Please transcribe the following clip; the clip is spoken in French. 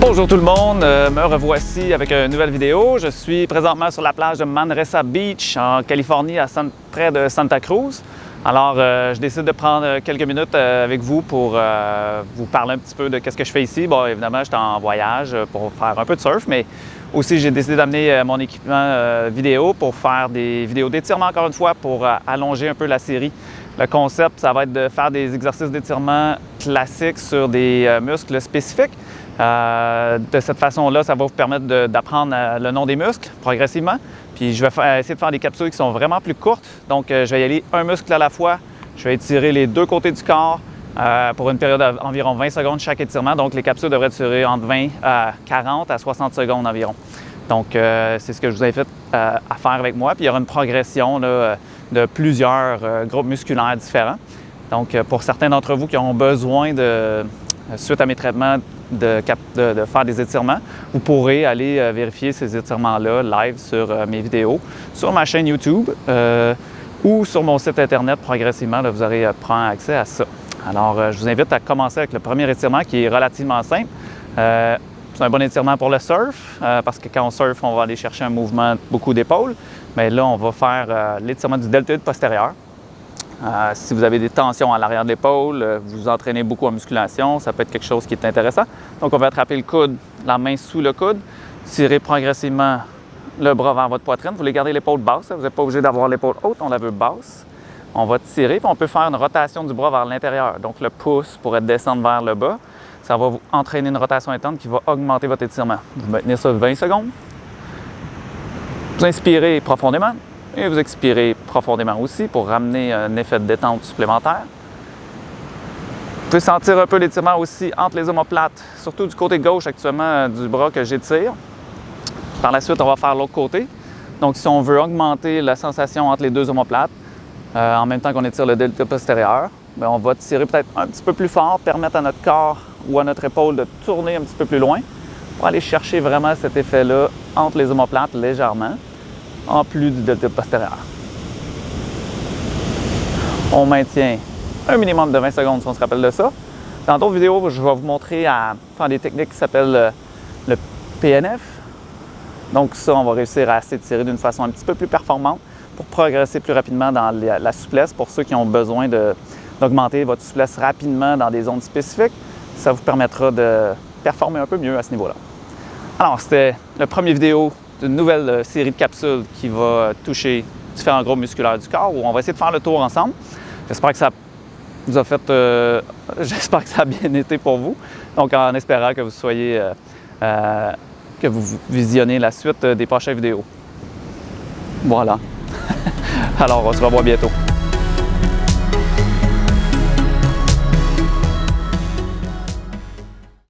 Bonjour tout le monde, me revoici avec une nouvelle vidéo. Je suis présentement sur la plage de Manresa Beach en Californie, près de Santa Cruz. Alors, je décide de prendre quelques minutes avec vous pour vous parler un petit peu de ce que je fais ici. Bon, évidemment, j'étais en voyage pour faire un peu de surf, mais aussi j'ai décidé d'amener mon équipement vidéo pour faire des vidéos d'étirement encore une fois pour allonger un peu la série. Le concept, ça va être de faire des exercices d'étirement classiques sur des muscles spécifiques. De cette façon-là, ça va vous permettre d'apprendre le nom des muscles progressivement. Puis je vais essayer de faire des capsules qui sont vraiment plus courtes. Donc, je vais y aller un muscle à la fois. Je vais étirer les deux côtés du corps pour une période d'environ 20 secondes chaque étirement. Donc, les capsules devraient durer entre 20 à 40 à 60 secondes environ. Donc, c'est ce que je vous invite à faire avec moi. Puis, il y aura une progression là, de plusieurs groupes musculaires différents. Donc, pour certains d'entre vous qui auront besoin suite à mes traitements, de faire des étirements, vous pourrez aller vérifier ces étirements-là live sur mes vidéos, sur ma chaîne YouTube ou sur mon site Internet. Progressivement, là, vous aurez prendre accès à ça. Alors, je vous invite à commencer avec le premier étirement qui est relativement simple. C'est un bon étirement pour le surf parce que quand on surfe, on va aller chercher un mouvement beaucoup d'épaules. Mais là, on va faire l'étirement du deltoïde postérieur. Si vous avez des tensions à l'arrière de l'épaule, vous vous entraînez beaucoup en musculation, ça peut être quelque chose qui est intéressant. Donc, on va attraper le coude, la main sous le coude, tirer progressivement le bras vers votre poitrine. Vous voulez garder l'épaule basse, vous n'êtes pas obligé d'avoir l'épaule haute, on la veut basse. On va tirer, puis on peut faire une rotation du bras vers l'intérieur. Donc, le pouce pourrait descendre vers le bas. Ça va vous entraîner une rotation interne qui va augmenter votre étirement. Vous maintenez ça 20 secondes. Vous inspirez profondément. Et vous expirez profondément aussi pour ramener un effet de détente supplémentaire. Vous pouvez sentir un peu l'étirement aussi entre les omoplates, surtout du côté gauche actuellement du bras que j'étire. Par la suite, on va faire l'autre côté. Donc, si on veut augmenter la sensation entre les deux omoplates, en même temps qu'on étire le deltoïde postérieur, bien, on va tirer peut-être un petit peu plus fort, permettre à notre corps ou à notre épaule de tourner un petit peu plus loin pour aller chercher vraiment cet effet-là entre les omoplates légèrement, en plus du deltoïde postérieur. On maintient un minimum de 20 secondes si on se rappelle de ça. Dans d'autres vidéos, je vais vous montrer à faire des techniques qui s'appellent le PNF. Donc ça, on va réussir à s'étirer d'une façon un petit peu plus performante pour progresser plus rapidement dans la souplesse. Pour ceux qui ont besoin d'augmenter votre souplesse rapidement dans des zones spécifiques, ça vous permettra de performer un peu mieux à ce niveau-là. Alors, c'était la première vidéo d'une nouvelle série de capsules qui va toucher différents groupes musculaires du corps où on va essayer de faire le tour ensemble. J'espère que ça vous a fait, j'espère que ça a bien été pour vous. Donc, en espérant que vous soyez, que vous visionnez la suite des prochaines vidéos. Voilà. Alors, on se revoit bientôt.